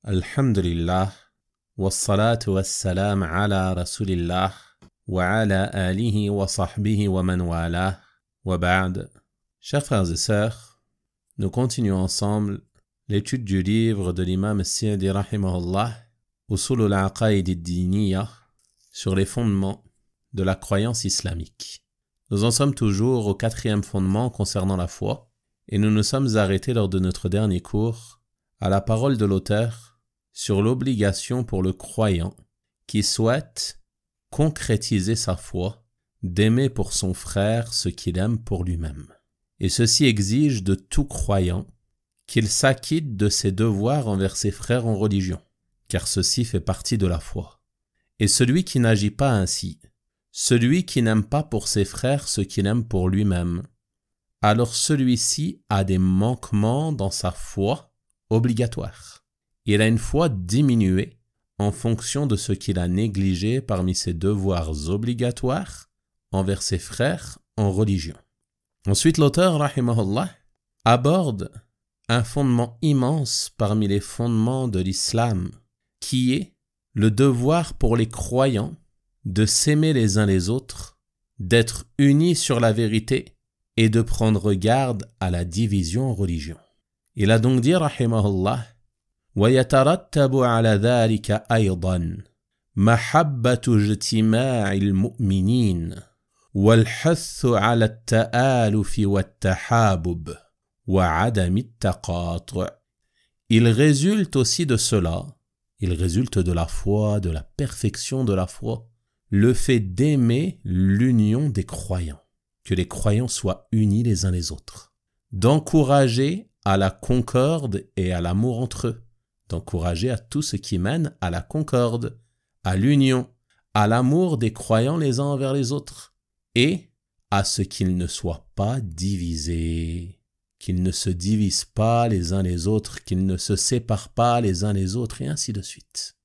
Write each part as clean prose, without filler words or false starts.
Alhamdulillah, wassalatu wassalam ala rasulillah, wa ala alihi wa sahbihi wa man wala, wa ba'd. Chers frères et sœurs, nous continuons ensemble l'étude du livre de l'imam Sidi rahimahullah, Usul al-Aqaid ad-Diniyya, sur les fondements de la croyance islamique. Nous en sommes toujours au 4e fondement concernant la foi, et nous nous sommes arrêtés lors de notre dernier cours à la parole de l'auteur sur l'obligation pour le croyant qui souhaite concrétiser sa foi d'aimer pour son frère ce qu'il aime pour lui-même. Et ceci exige de tout croyant qu'il s'acquitte de ses devoirs envers ses frères en religion, car ceci fait partie de la foi. Et celui qui n'agit pas ainsi, celui qui n'aime pas pour ses frères ce qu'il aime pour lui-même, alors celui-ci a des manquements dans sa foi obligatoire. Il a une foi diminuée en fonction de ce qu'il a négligé parmi ses devoirs obligatoires envers ses frères en religion. Ensuite, l'auteur, rahimahullah, aborde un fondement immense parmi les fondements de l'islam, qui est le devoir pour les croyants de s'aimer les uns les autres, d'être unis sur la vérité et de prendre garde à la division en religion. Il a donc dit, rahimahullah, ويترتب على ذلك أيضا محبة اجتماع المؤمنين والحث على التآلف والتحابب وعدم التقاطع. Il résulte aussi de cela, il résulte de la foi, de la perfection de la foi, le fait d'aimer l'union des croyants, que les croyants soient unis les uns les autres, d'encourager à la concorde et à l'amour entre eux, d'encourager à tout ce qui mène à la concorde, à l'union, à l'amour des croyants les uns envers les autres, et à ce qu'ils ne soient pas divisés, qu'ils ne se divisent pas les uns les autres, qu'ils ne se séparent pas les uns les autres, et ainsi de suite.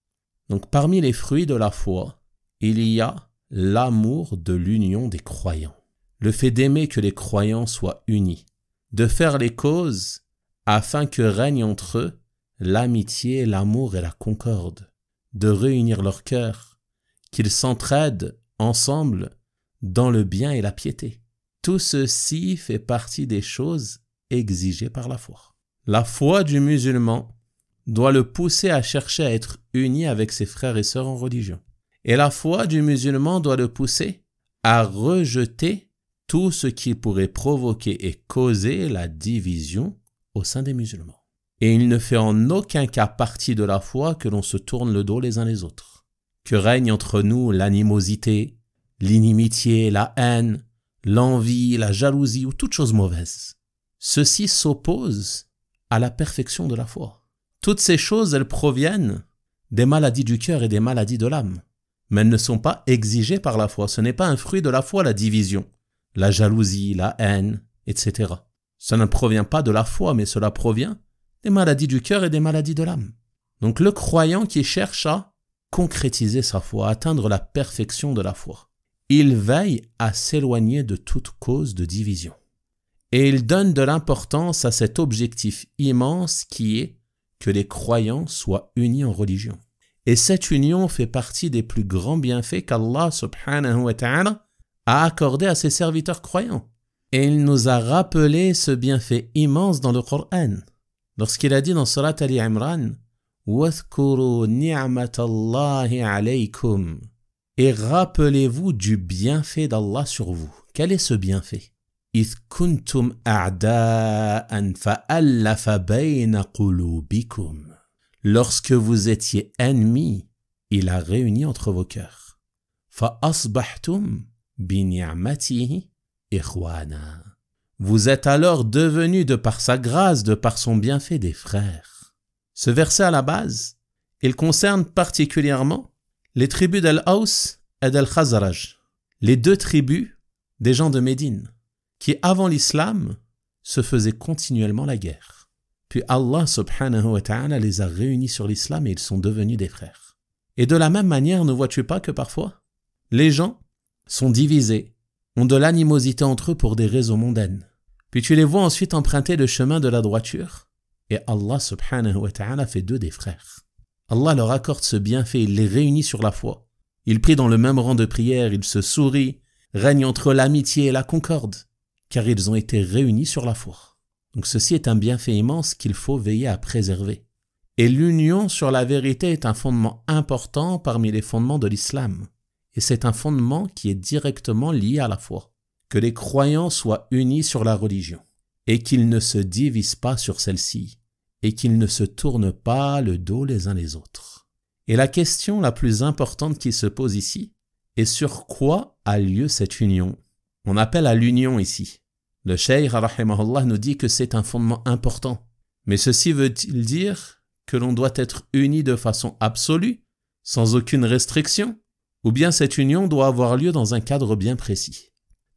Donc parmi les fruits de la foi, il y a l'amour de l'union des croyants, le fait d'aimer que les croyants soient unis, de faire les causes afin que règne entre eux l'amitié, l'amour et la concorde, de réunir leurs cœurs, qu'ils s'entraident ensemble dans le bien et la piété. Tout ceci fait partie des choses exigées par la foi. La foi du musulman doit le pousser à chercher à être uni avec ses frères et sœurs en religion. Et la foi du musulman doit le pousser à rejeter tout ce qui pourrait provoquer et causer la division au sein des musulmans. Et il ne fait en aucun cas partie de la foi que l'on se tourne le dos les uns les autres, que règne entre nous l'animosité, l'inimitié, la haine, l'envie, la jalousie ou toute chose mauvaise. Ceci s'oppose à la perfection de la foi. Toutes ces choses, elles proviennent des maladies du cœur et des maladies de l'âme, mais elles ne sont pas exigées par la foi. Ce n'est pas un fruit de la foi, la division, la jalousie, la haine, etc. Ça ne provient pas de la foi, mais cela provient des maladies du cœur et des maladies de l'âme. Donc le croyant qui cherche à concrétiser sa foi, à atteindre la perfection de la foi, il veille à s'éloigner de toute cause de division. Et il donne de l'importance à cet objectif immense qui est que les croyants soient unis en religion. Et cette union fait partie des plus grands bienfaits qu'Allah subhanahu wa ta'ala a accordé à ses serviteurs croyants. Et il nous a rappelé ce bienfait immense dans le Coran. Lorsqu'il a dit dans Surat Ali Imran, وَاذْكُرُوا نِعْمَةَ اللَّهِ عَلَيْكُمْ, et rappelez-vous du bienfait d'Allah sur vous. Quel est ce bienfait? إِذْ كُنْتُمْ أَعْدَاءً فَأَلَّفَ بَيْنَ قُلُوبِكُمْ. Lorsque vous étiez ennemis, il a réuni entre vos cœurs. فَأَصْبَحْتُمْ بِنِعْمَتِهِ إِخْوَانًا. Vous êtes alors devenus, de par sa grâce, de par son bienfait, des frères. Ce verset à la base, il concerne particulièrement les tribus d'Al-Aws et d'Al-Khazraj, les deux tribus des gens de Médine, qui avant l'islam se faisaient continuellement la guerre. Puis Allah subhanahu wa ta'ala les a réunis sur l'islam et ils sont devenus des frères. Et de la même manière, ne vois-tu pas que parfois, les gens sont divisés, ont de l'animosité entre eux pour des raisons mondaines. Puis tu les vois ensuite emprunter le chemin de la droiture, et Allah subhanahu wa ta'ala fait d'eux des frères. Allah leur accorde ce bienfait, il les réunit sur la foi. Ils prient dans le même rang de prière, ils se sourient, règne entre l'amitié et la concorde, car ils ont été réunis sur la foi. Donc ceci est un bienfait immense qu'il faut veiller à préserver. Et l'union sur la vérité est un fondement important parmi les fondements de l'islam. Et c'est un fondement qui est directement lié à la foi. Que les croyants soient unis sur la religion, et qu'ils ne se divisent pas sur celle-ci, et qu'ils ne se tournent pas le dos les uns les autres. Et la question la plus importante qui se pose ici est sur quoi a lieu cette union. On appelle à l'union ici. Le cheikh rahimahullah nous dit que c'est un fondement important. Mais ceci veut-il dire que l'on doit être uni de façon absolue, sans aucune restriction, ou bien cette union doit avoir lieu dans un cadre bien précis?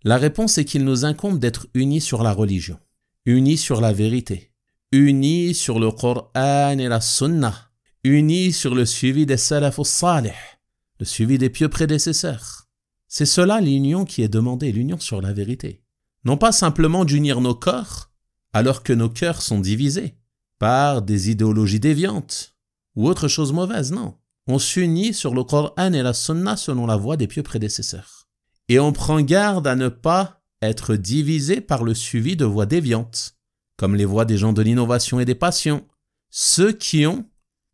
La réponse est qu'il nous incombe d'être unis sur la religion, unis sur la vérité, unis sur le Coran et la Sunna, unis sur le suivi des salaf salih, le suivi des pieux prédécesseurs. C'est cela l'union qui est demandée, l'union sur la vérité. Non pas simplement d'unir nos corps, alors que nos cœurs sont divisés par des idéologies déviantes ou autre chose mauvaise, non. On s'unit sur le Coran et la Sunna selon la voie des pieux prédécesseurs. Et on prend garde à ne pas être divisé par le suivi de voies déviantes, comme les voies des gens de l'innovation et des passions, ceux qui ont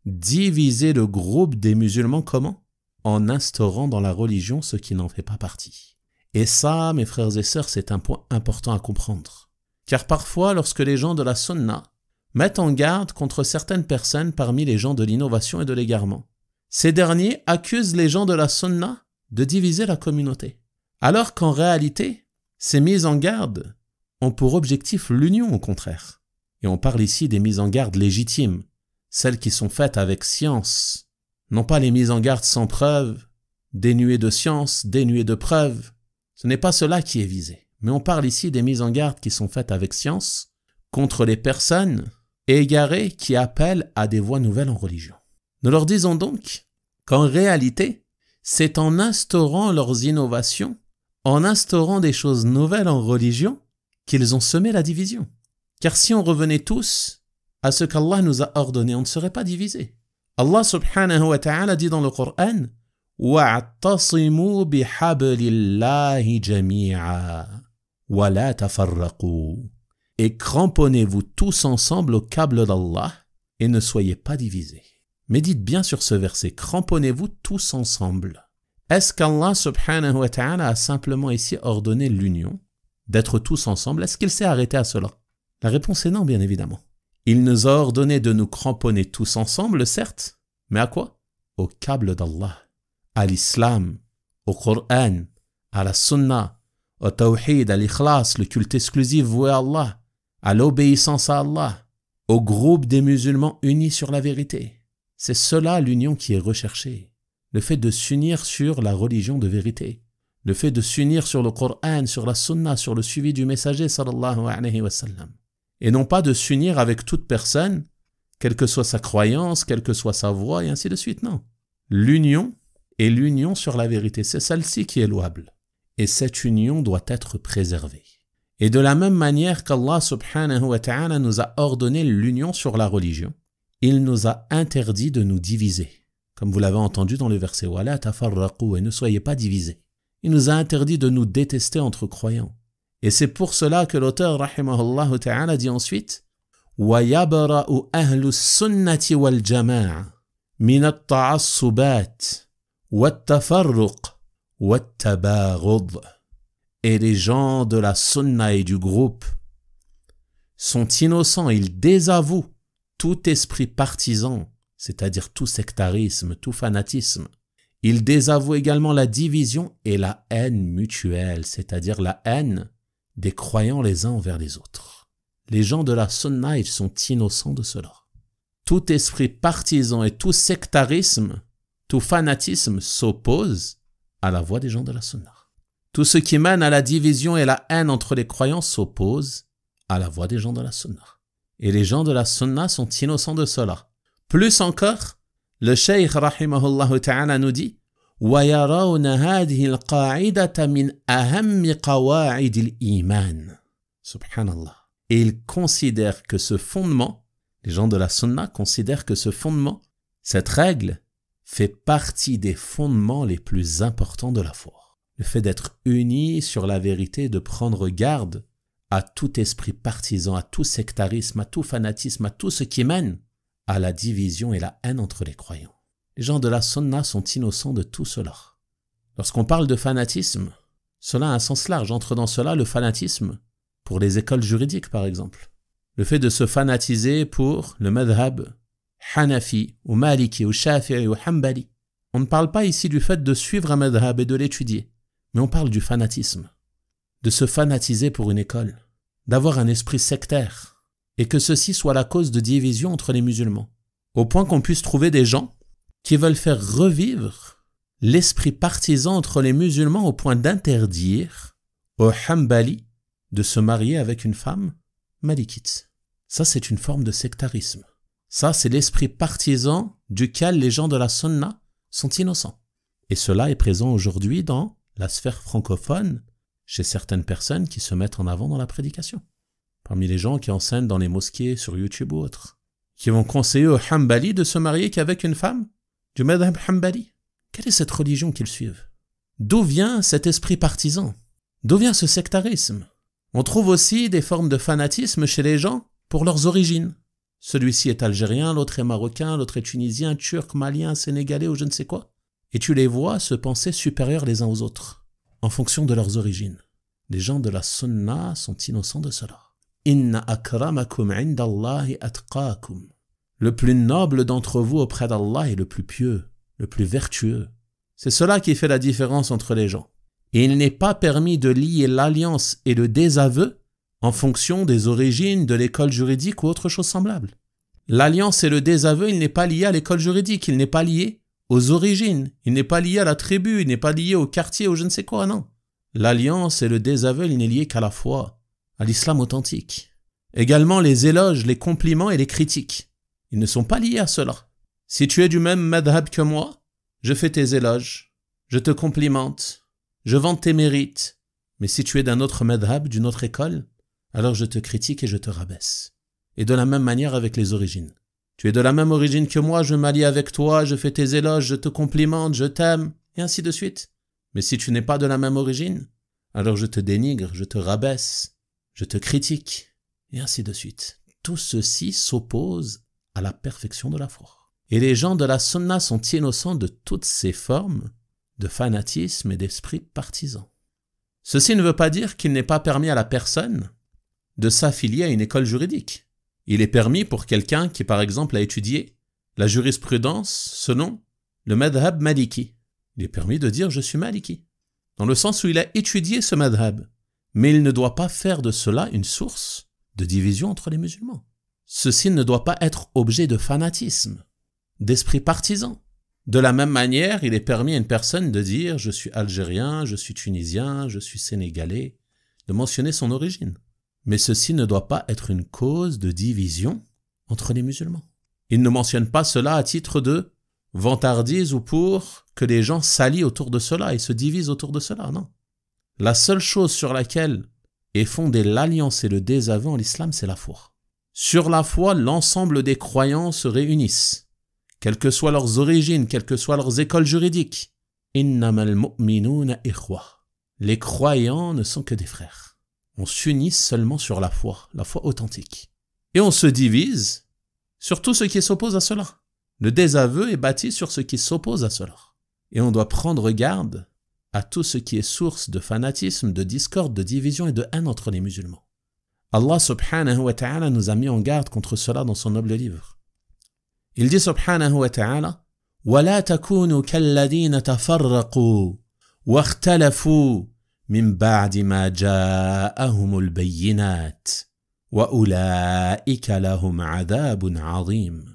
divisé le groupe des musulmans comment? En instaurant dans la religion ce qui n'en fait pas partie. Et ça, mes frères et sœurs, c'est un point important à comprendre. Car parfois, lorsque les gens de la Sunna mettent en garde contre certaines personnes parmi les gens de l'innovation et de l'égarement, ces derniers accusent les gens de la Sunna de diviser la communauté. Alors qu'en réalité, ces mises en garde ont pour objectif l'union au contraire. Et on parle ici des mises en garde légitimes, celles qui sont faites avec science, non pas les mises en garde sans preuve, dénuées de science, dénuées de preuves. Ce n'est pas cela qui est visé, mais on parle ici des mises en garde qui sont faites avec science contre les personnes égarées qui appellent à des voies nouvelles en religion. Nous leur disons donc qu'en réalité, c'est en instaurant leurs innovations, en instaurant des choses nouvelles en religion, qu'ils ont semé la division. Car si on revenait tous à ce qu'Allah nous a ordonné, on ne serait pas divisés. Allah subhanahu wa ta'ala dit dans le Coran وَاعْتَصِمُوا بِحَبْلِ اللَّهِ جَمِيعًا وَلَا تَفَرَّقُوا. Et cramponnez-vous tous ensemble au câble d'Allah et ne soyez pas divisés. Médite bien sur ce verset, cramponnez-vous tous ensemble. Est-ce qu'Allah subhanahu wa ta'ala a simplement ici ordonné l'union, d'être tous ensemble? Est-ce qu'il s'est arrêté à cela? La réponse est non, bien évidemment. Il nous a ordonné de nous cramponner tous ensemble, certes, mais à quoi? Au câble d'Allah, à l'islam, au Coran, à la sunna, au tawhid, à l'ikhlas, le culte exclusif voué à Allah, à l'obéissance à Allah, au groupe des musulmans unis sur la vérité. C'est cela l'union qui est recherchée. Le fait de s'unir sur la religion de vérité. Le fait de s'unir sur le Coran, sur la sunna, sur le suivi du messager sallallahu alayhi wa sallam. Et non pas de s'unir avec toute personne, quelle que soit sa croyance, quelle que soit sa voix, et ainsi de suite, non. L'union est l'union sur la vérité, c'est celle-ci qui est louable. Et cette union doit être préservée. Et de la même manière qu'Allah subhanahu wa ta'ala nous a ordonné l'union sur la religion, il nous a interdit de nous diviser. Comme vous l'avez entendu dans le verset « Wala tafarraqu » et ne soyez pas divisés. Il nous a interdit de nous détester entre croyants. Et c'est pour cela que l'auteur rahimahullah ta'ala dit ensuite « Wa yabra'u ahlu sunnati wal jama'a min at-ta'assubat wa at-tafarruq wa at-tabaghud » Et les gens de la sunna et du groupe sont innocents, ils désavouent tout esprit partisan, c'est-à-dire tout sectarisme, tout fanatisme. Ils désavouent également la division et la haine mutuelle, c'est-à-dire la haine des croyants les uns envers les autres. Les gens de la sunna, ils sont innocents de cela. Tout esprit partisan et tout sectarisme, tout fanatisme s'oppose à la voie des gens de la sunna. Tout ce qui mène à la division et la haine entre les croyants s'oppose à la voie des gens de la sunna. Et les gens de la sunna sont innocents de cela. Plus encore, le cheikh rahimahullah ta'ala nous dit وَيَرَوْنَ هَذِهِ الْقَاعِدَةَ مِنْ أَهَمِّ قَوَاعِدِ الْإِيمَانِ. Subhanallah. Et ils considèrent que ce fondement, les gens de la sunna considèrent que ce fondement Cette règle fait partie des fondements les plus importants de la foi. Le fait d'être unis sur la vérité, de prendre garde à tout esprit partisan, à tout sectarisme, à tout fanatisme, à tout ce qui mène à la division et la haine entre les croyants. Les gens de la sunna sont innocents de tout cela. Lorsqu'on parle de fanatisme, cela a un sens large. Entre dans cela le fanatisme pour les écoles juridiques, par exemple. Le fait de se fanatiser pour le madhab Hanafi, ou Maliki, ou Shafi'i, ou Hanbali. On ne parle pas ici du fait de suivre un madhab et de l'étudier, mais on parle du fanatisme. De se fanatiser pour une école, d'avoir un esprit sectaire, et que ceci soit la cause de division entre les musulmans, au point qu'on puisse trouver des gens qui veulent faire revivre l'esprit partisan entre les musulmans au point d'interdire aux Hanbali de se marier avec une femme malikite. Ça, c'est une forme de sectarisme. Ça, c'est l'esprit partisan duquel les gens de la sunna sont innocents. Et cela est présent aujourd'hui dans la sphère francophone, chez certaines personnes qui se mettent en avant dans la prédication. Parmi les gens qui enseignent dans les mosquées, sur YouTube ou autres, qui vont conseiller aux Hanbali de se marier qu'avec une femme du madhab Hanbali. Quelle est cette religion qu'ils suivent? D'où vient cet esprit partisan? D'où vient ce sectarisme? On trouve aussi des formes de fanatisme chez les gens pour leurs origines. Celui-ci est algérien, l'autre est marocain, l'autre est tunisien, turc, malien, sénégalais ou je ne sais quoi. Et tu les vois se penser supérieurs les uns aux autres, en fonction de leurs origines. Les gens de la sunna sont innocents de cela. Inna akramakum indallahi atqakum. Le plus noble d'entre vous auprès d'Allah est le plus pieux, le plus vertueux. C'est cela qui fait la différence entre les gens. Et il n'est pas permis de lier l'alliance et le désaveu en fonction des origines, de l'école juridique ou autre chose semblable. L'alliance et le désaveu, il n'est pas lié à l'école juridique, il n'est pas lié aux origines, il n'est pas lié à la tribu, il n'est pas lié au quartier ou je ne sais quoi, non. L'alliance et le désaveu, il n'est lié qu'à la foi, à l'islam authentique. Également les éloges, les compliments et les critiques. Ils ne sont pas liés à cela. Si tu es du même madhab que moi, je fais tes éloges, je te complimente, je vante tes mérites. Mais si tu es d'un autre madhab, d'une autre école, alors je te critique et je te rabaisse. Et de la même manière avec les origines. Tu es de la même origine que moi, je m'allie avec toi, je fais tes éloges, je te complimente, je t'aime, et ainsi de suite. Mais si tu n'es pas de la même origine, alors je te dénigre, je te rabaisse, je te critique, et ainsi de suite. Tout ceci s'oppose à la perfection de la foi. Et les gens de la sunna sont innocents de toutes ces formes de fanatisme et d'esprit partisan. Ceci ne veut pas dire qu'il n'est pas permis à la personne de s'affilier à une école juridique. Il est permis pour quelqu'un qui, par exemple, a étudié la jurisprudence selon le madhab maliki. Il est permis de dire « je suis maliki », dans le sens où il a étudié ce madhab. Mais il ne doit pas faire de cela une source de division entre les musulmans. Ceci ne doit pas être objet de fanatisme, d'esprit partisan. De la même manière, il est permis à une personne de dire « je suis algérien, je suis tunisien, je suis sénégalais », de mentionner son origine. Mais ceci ne doit pas être une cause de division entre les musulmans. Il ne mentionne pas cela à titre de vantardise ou pour que les gens s'allient autour de cela et se divisent autour de cela, non. La seule chose sur laquelle est fondée l'alliance et le désaveu en l'islam, c'est la foi. Sur la foi, l'ensemble des croyants se réunissent, quelles que soient leurs origines, quelles que soient leurs écoles juridiques. Innamal mu'minuna ikhwa. Les croyants ne sont que des frères. On s'unit seulement sur la foi authentique. Et on se divise sur tout ce qui s'oppose à cela. Le désaveu est bâti sur ce qui s'oppose à cela. Et on doit prendre garde à tout ce qui est source de fanatisme, de discorde, de division et de haine entre les musulmans. Allah subhanahu wa ta'ala nous a mis en garde contre cela dans son noble livre. Il dit subhanahu wa ta'ala وَلَا تَكُونُوا كَالَّذِينَ تَفَرَّقُوا وَاخْتَلَفُوا من بعد ما جاءهم البينات وأولئك لهم عذاب عظيم.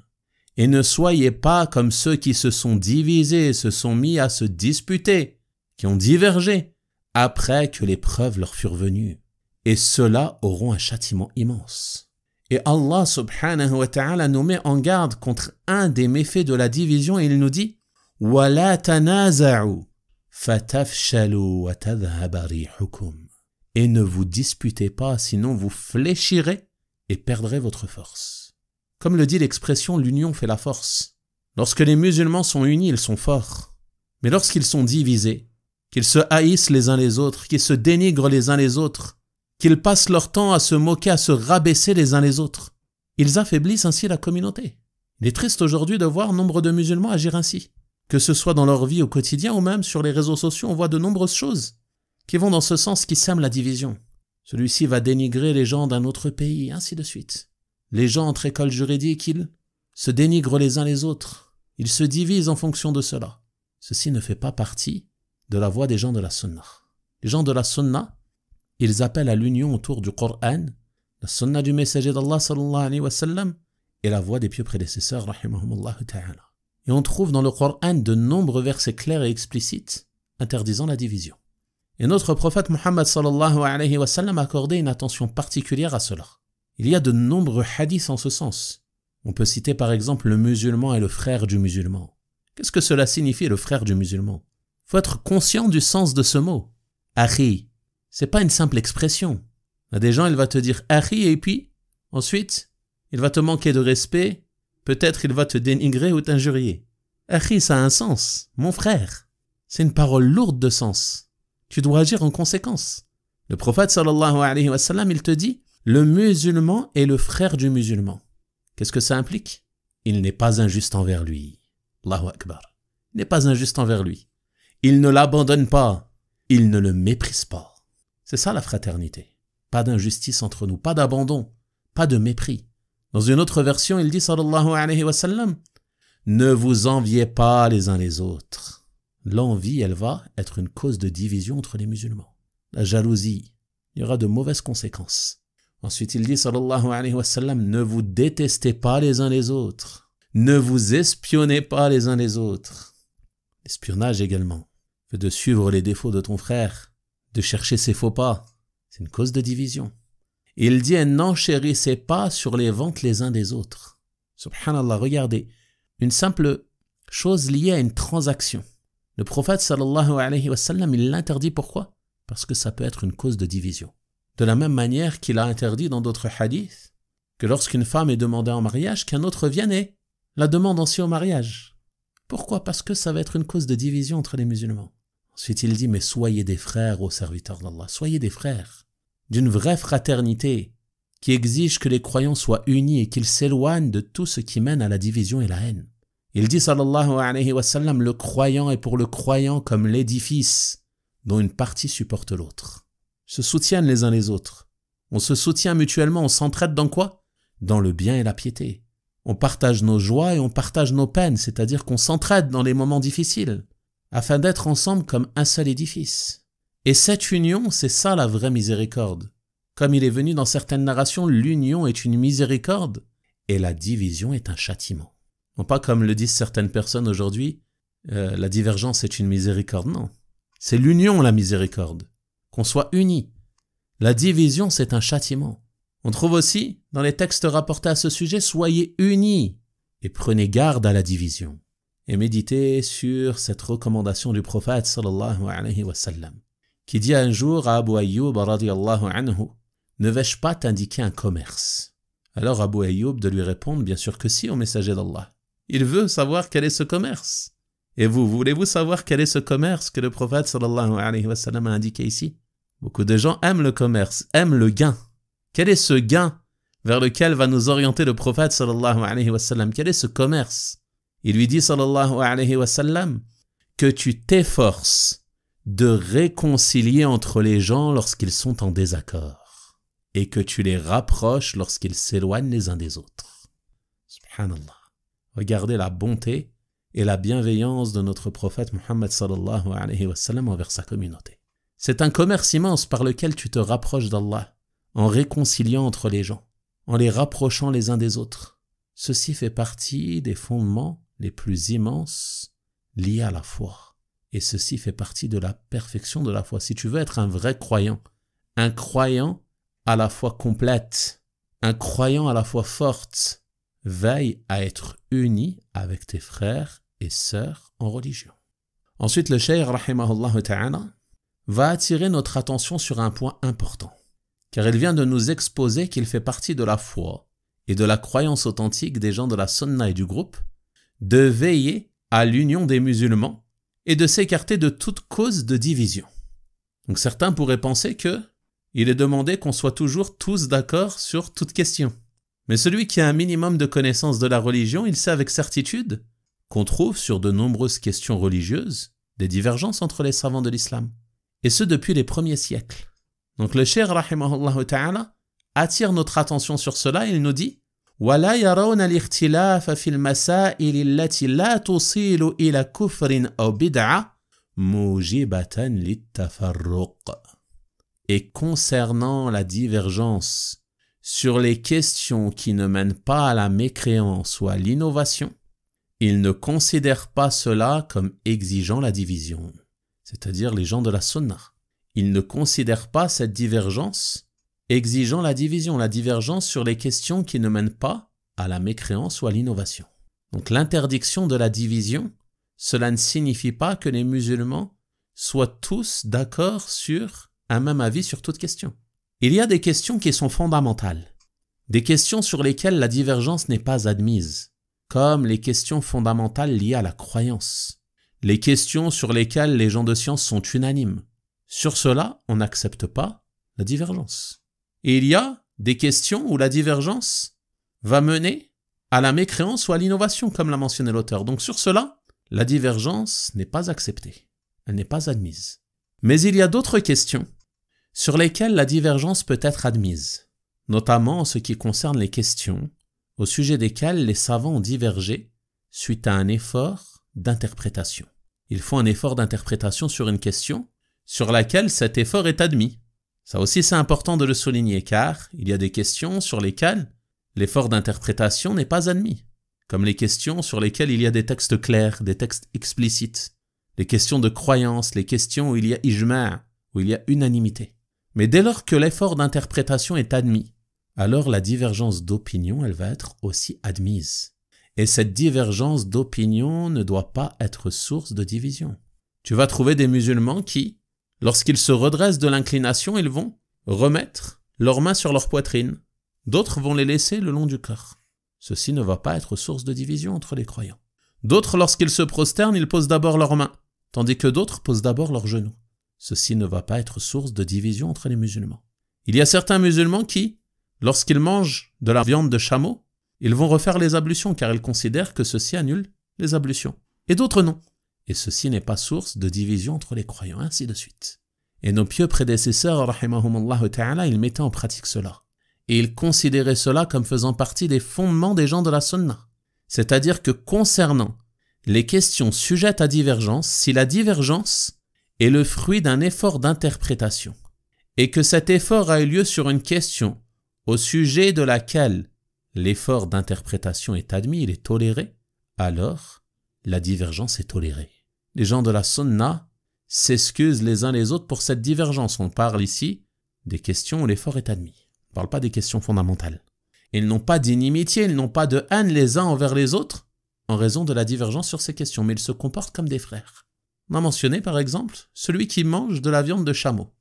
Et ne soyez pas comme ceux qui se sont divisés, se sont mis à se disputer, qui ont divergé, après que les preuves leur furent venues. Et ceux-là auront un châtiment immense. Et Allah subhanahu wa ta'ala nous met en garde contre un des méfaits de la division et il nous dit « وَلَا تَنَازَعُوا فَتَفْشَلُوا وَتَذْهَبَ رِيحُكُمْ » Et ne vous disputez pas, sinon vous fléchirez et perdrez votre force. Comme le dit l'expression « l'union fait la force ». Lorsque les musulmans sont unis, ils sont forts. Mais lorsqu'ils sont divisés, qu'ils se haïssent les uns les autres, qu'ils se dénigrent les uns les autres, qu'ils passent leur temps à se moquer, à se rabaisser les uns les autres, ils affaiblissent ainsi la communauté. Il est triste aujourd'hui de voir nombre de musulmans agir ainsi. Que ce soit dans leur vie au quotidien ou même sur les réseaux sociaux, on voit de nombreuses choses qui vont dans ce sens, qui sèment la division. Celui-ci va dénigrer les gens d'un autre pays, ainsi de suite. Les gens entre écoles juridiques, ils se dénigrent les uns les autres. Ils se divisent en fonction de cela. Ceci ne fait pas partie de la voie des gens de la Sunna. Les gens de la Sunna, ils appellent à l'union autour du Coran, la Sunna du messager d'Allah sallallahu alayhi wa sallam, et la voie des pieux prédécesseurs, rahimahumullah ta'ala. Et on trouve dans le Coran de nombreux versets clairs et explicites interdisant la division. Et notre prophète Muhammad sallallahu alayhi wa sallam a accordé une attention particulière à cela. Il y a de nombreux hadiths en ce sens. On peut citer par exemple le musulman et le frère du musulman. Qu'est-ce que cela signifie, le frère du musulman? Il faut être conscient du sens de ce mot. Akhi, c'est pas une simple expression. Il y a des gens, il va te dire akhi et puis, ensuite, il va te manquer de respect, peut-être il va te dénigrer ou t'injurier. Akhi, ça a un sens, mon frère. C'est une parole lourde de sens. Tu dois agir en conséquence. Le prophète sallallahu alayhi wa sallam, il te dit, le musulman est le frère du musulman. Qu'est-ce que ça implique? Il n'est pas injuste envers lui. Allahu Akbar. Il n'est pas injuste envers lui. Il ne l'abandonne pas. Il ne le méprise pas. C'est ça la fraternité. Pas d'injustice entre nous, pas d'abandon, pas de mépris. Dans une autre version, il dit sallallahu alayhi wa sallam, ne vous enviez pas les uns les autres. L'envie, elle va être une cause de division entre les musulmans. La jalousie, il y aura de mauvaises conséquences. Ensuite, il dit, sallallahu alayhi wa sallam, ne vous détestez pas les uns les autres. Ne vous espionnez pas les uns les autres. L'espionnage également, fait de suivre les défauts de ton frère, de chercher ses faux pas. C'est une cause de division. Il dit, n'enchérissez pas sur les ventes les uns des autres. Subhanallah, regardez, une simple chose liée à une transaction. Le prophète sallallahu alayhi wa sallam, il l'interdit. Pourquoi? Parce que ça peut être une cause de division. De la même manière qu'il a interdit dans d'autres hadiths que lorsqu'une femme est demandée en mariage, qu'un autre vienne et la demande aussi au mariage. Pourquoi? Parce que ça va être une cause de division entre les musulmans. Ensuite il dit, mais soyez des frères aux serviteurs d'Allah. Soyez des frères d'une vraie fraternité qui exige que les croyants soient unis et qu'ils s'éloignent de tout ce qui mène à la division et la haine. Il dit sallallahu alayhi wa sallam, le croyant est pour le croyant comme l'édifice dont une partie supporte l'autre. Se soutiennent les uns les autres. On se soutient mutuellement, on s'entraide dans quoi? Dans le bien et la piété. On partage nos joies et on partage nos peines, c'est-à-dire qu'on s'entraide dans les moments difficiles, afin d'être ensemble comme un seul édifice. Et cette union, c'est ça la vraie miséricorde. Comme il est venu dans certaines narrations, l'union est une miséricorde et la division est un châtiment. Non pas comme le disent certaines personnes aujourd'hui, la divergence est une miséricorde. Non, c'est l'union la miséricorde. Qu'on soit unis. La division, c'est un châtiment. On trouve aussi, dans les textes rapportés à ce sujet, soyez unis et prenez garde à la division. Et méditez sur cette recommandation du prophète sallallahu alayhi wa sallam, qui dit un jour à Abu Ayyub radiyallahu anhu, ne vais-je pas t'indiquer un commerce? Alors Abu Ayyub de lui répondre, bien sûr que si, au messager d'Allah. Il veut savoir quel est ce commerce. Et vous, voulez-vous savoir quel est ce commerce que le prophète sallallahu alayhi wa sallam a indiqué ici? Beaucoup de gens aiment le commerce, aiment le gain. Quel est ce gain vers lequel va nous orienter le prophète sallallahu alayhi wa sallam? Quel est ce commerce? Il lui dit sallallahu alayhi wa sallam que tu t'efforces de réconcilier entre les gens lorsqu'ils sont en désaccord et que tu les rapproches lorsqu'ils s'éloignent les uns des autres. Subhanallah. Regardez la bonté et la bienveillance de notre prophète Muhammad sallallahu alayhi wa sallam envers sa communauté. C'est un commerce immense par lequel tu te rapproches d'Allah en réconciliant entre les gens, en les rapprochant les uns des autres. Ceci fait partie des fondements les plus immenses liés à la foi. Et ceci fait partie de la perfection de la foi. Si tu veux être un vrai croyant, un croyant à la foi complète, un croyant à la foi forte, veille à être uni avec tes frères et sœurs en religion. Ensuite, le cheikh rahimahullah ta'ala va attirer notre attention sur un point important, car il vient de nous exposer qu'il fait partie de la foi et de la croyance authentique des gens de la sunna et du groupe, de veiller à l'union des musulmans et de s'écarter de toute cause de division. Donc certains pourraient penser que il est demandé qu'on soit toujours tous d'accord sur toute question. Mais celui qui a un minimum de connaissance de la religion, il sait avec certitude qu'on trouve sur de nombreuses questions religieuses des divergences entre les savants de l'islam. Et ce depuis les premiers siècles. Donc le cheikh rahimahullah ta'ala attire notre attention sur cela et il nous dit وَلَا يَرَوْنَ الْإِخْتِلَافَ فِي الْمَسَائِلِ الَّتِي لَا تُصِيلُ إِلَى كُفْرٍ أَوْ بِدْعَةٍ مُوجِبَةً لِلتَّفَرُّقِ. Et concernant la divergence sur les questions qui ne mènent pas à la mécréance ou à l'innovation, ils ne considèrent pas cela comme exigeant la division, c'est-à-dire les gens de la sunna. Ils ne considèrent pas cette divergence exigeant la divergence sur les questions qui ne mènent pas à la mécréance ou à l'innovation. Donc l'interdiction de la division, cela ne signifie pas que les musulmans soient tous d'accord sur un même avis sur toute question. Il y a des questions qui sont fondamentales, des questions sur lesquelles la divergence n'est pas admise, comme les questions fondamentales liées à la croyance, les questions sur lesquelles les gens de science sont unanimes. Sur cela, on n'accepte pas la divergence. Et il y a des questions où la divergence va mener à la mécréance ou à l'innovation, comme l'a mentionné l'auteur. Donc sur cela, la divergence n'est pas acceptée, elle n'est pas admise. Mais il y a d'autres questions sur lesquelles la divergence peut être admise, notamment en ce qui concerne les questions au sujet desquelles les savants ont divergé suite à un effort d'interprétation. Ils font un effort d'interprétation sur une question sur laquelle cet effort est admis. Ça aussi c'est important de le souligner car il y a des questions sur lesquelles l'effort d'interprétation n'est pas admis, comme les questions sur lesquelles il y a des textes clairs, des textes explicites, les questions de croyance, les questions où il y a ijma', où il y a unanimité. Mais dès lors que l'effort d'interprétation est admis, alors la divergence d'opinion, elle va être aussi admise. Et cette divergence d'opinion ne doit pas être source de division. Tu vas trouver des musulmans qui, lorsqu'ils se redressent de l'inclination, ils vont remettre leurs mains sur leur poitrine. D'autres vont les laisser le long du corps. Ceci ne va pas être source de division entre les croyants. D'autres, lorsqu'ils se prosternent, ils posent d'abord leurs mains, tandis que d'autres posent d'abord leurs genoux. Ceci ne va pas être source de division entre les musulmans. Il y a certains musulmans qui, lorsqu'ils mangent de la viande de chameau, ils vont refaire les ablutions car ils considèrent que ceci annule les ablutions. Et d'autres non. Et ceci n'est pas source de division entre les croyants, ainsi de suite. Et nos pieux prédécesseurs, rahimahumullah ta'ala, ils mettaient en pratique cela. Et ils considéraient cela comme faisant partie des fondements des gens de la sunna. C'est-à-dire que concernant les questions sujettes à divergence, si la divergence est le fruit d'un effort d'interprétation, et que cet effort a eu lieu sur une question au sujet de laquelle l'effort d'interprétation est admis, il est toléré, alors la divergence est tolérée. Les gens de la sunna s'excusent les uns les autres pour cette divergence. On parle ici des questions où l'effort est admis. On ne parle pas des questions fondamentales. Ils n'ont pas d'inimitié, ils n'ont pas de haine les uns envers les autres en raison de la divergence sur ces questions, mais ils se comportent comme des frères. On a mentionné par exemple celui qui mange de la viande de chameau.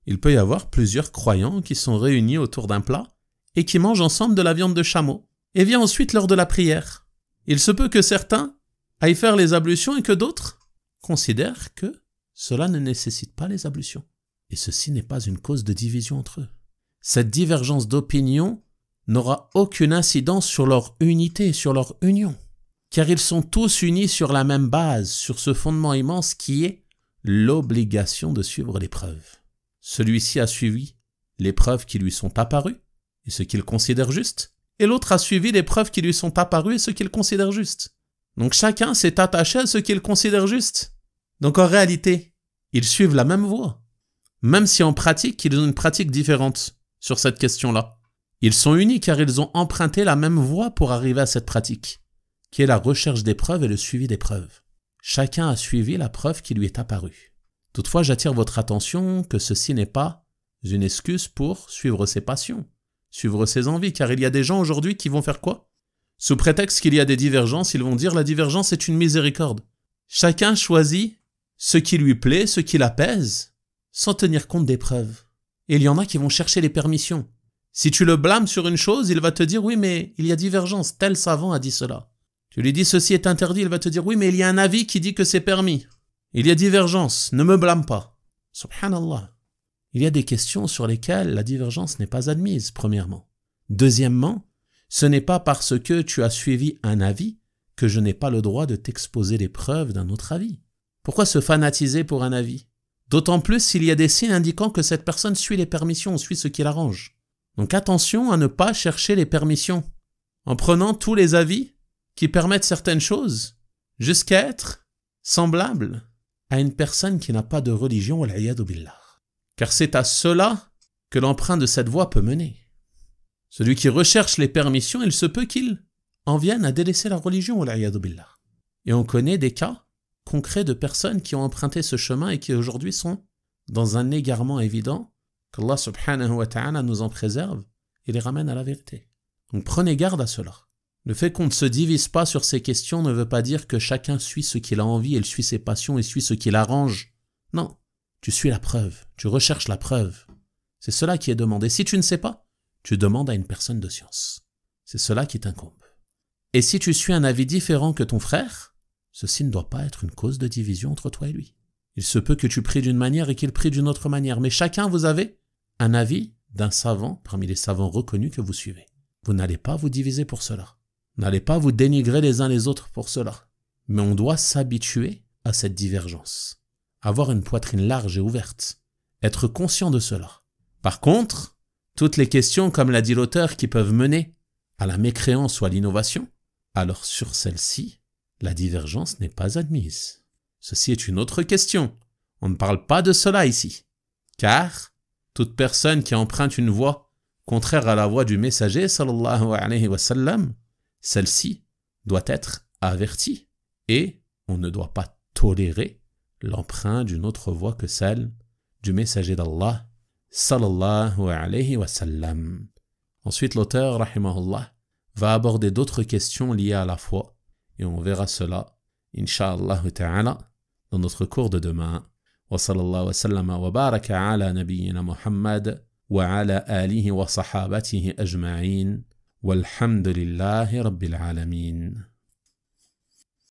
Il peut y avoir plusieurs croyants qui sont réunis autour d'un plat et qui mangent ensemble de la viande de chameau. Et vient ensuite l'heure de la prière. Il se peut que certains aillent faire les ablutions et que d'autres considèrent que cela ne nécessite pas les ablutions. Et ceci n'est pas une cause de division entre eux. Cette divergence d'opinion n'aura aucune incidence sur leur unité, sur leur union. Car ils sont tous unis sur la même base, sur ce fondement immense qui est l'obligation de suivre les preuves. Celui-ci a suivi les preuves qui lui sont apparues et ce qu'il considère juste, et l'autre a suivi les preuves qui lui sont apparues et ce qu'il considère juste. Donc chacun s'est attaché à ce qu'il considère juste. Donc en réalité, ils suivent la même voie, même si en pratique, ils ont une pratique différente sur cette question-là. Ils sont unis car ils ont emprunté la même voie pour arriver à cette pratique, qui est la recherche des preuves et le suivi des preuves. Chacun a suivi la preuve qui lui est apparue. Toutefois, j'attire votre attention que ceci n'est pas une excuse pour suivre ses passions, suivre ses envies, car il y a des gens aujourd'hui qui vont faire quoi? Sous prétexte qu'il y a des divergences, ils vont dire la divergence est une miséricorde. Chacun choisit ce qui lui plaît, ce qui l'apaise, sans tenir compte des preuves. Et il y en a qui vont chercher les permissions. Si tu le blâmes sur une chose, il va te dire oui mais il y a divergence, tel savant a dit cela. Tu lui dis ceci est interdit, il va te dire oui, mais il y a un avis qui dit que c'est permis. Il y a divergence, ne me blâme pas. Subhanallah. Il y a des questions sur lesquelles la divergence n'est pas admise, premièrement. Deuxièmement, ce n'est pas parce que tu as suivi un avis que je n'ai pas le droit de t'exposer les preuves d'un autre avis. Pourquoi se fanatiser pour un avis? D'autant plus s'il y a des signes indiquant que cette personne suit les permissions, suit ce qu'il arrange. Donc attention à ne pas chercher les permissions, en prenant tous les avis qui permettent certaines choses, jusqu'à être semblables à une personne qui n'a pas de religion, wal-'iyadhu billah. Car c'est à cela que l'emprunt de cette voie peut mener. Celui qui recherche les permissions, il se peut qu'il en vienne à délaisser la religion, wal-'iyadhu billah. Et on connaît des cas concrets de personnes qui ont emprunté ce chemin et qui aujourd'hui sont dans un égarement évident, qu'Allah subhanahu wa ta'ala nous en préserve et les ramène à la vérité. Donc prenez garde à cela. Le fait qu'on ne se divise pas sur ces questions ne veut pas dire que chacun suit ce qu'il a envie, il suit ses passions et suit ce qu'il arrange. Non, tu suis la preuve, tu recherches la preuve. C'est cela qui est demandé. Si tu ne sais pas, tu demandes à une personne de science. C'est cela qui t'incombe. Et si tu suis un avis différent que ton frère, ceci ne doit pas être une cause de division entre toi et lui. Il se peut que tu pries d'une manière et qu'il prie d'une autre manière, mais chacun, vous avez un avis d'un savant parmi les savants reconnus que vous suivez. Vous n'allez pas vous diviser pour cela. Vous n'allez pas vous dénigrer les uns les autres pour cela. Mais on doit s'habituer à cette divergence. Avoir une poitrine large et ouverte. Être conscient de cela. Par contre, toutes les questions, comme l'a dit l'auteur, qui peuvent mener à la mécréance ou à l'innovation, alors sur celle-ci, la divergence n'est pas admise. Ceci est une autre question. On ne parle pas de cela ici. Car toute personne qui emprunte une voie contraire à la voie du messager, sallallahu alayhi wa sallam, celle-ci doit être avertie. Et on ne doit pas tolérer l'emprunt d'une autre voie que celle du messager d'Allah, sallallahu alayhi wa sallam. Ensuite, l'auteur, rahimahullah, va aborder d'autres questions liées à la foi. Et on verra cela, incha'Allah ta'ala, dans notre cours de demain. Wa sallallahu wa sallama wa baraka ala nabiyyina Muhammad wa ala alihi wa sahabatihi ajma'in. Walhamdulillahi rabbil alamin.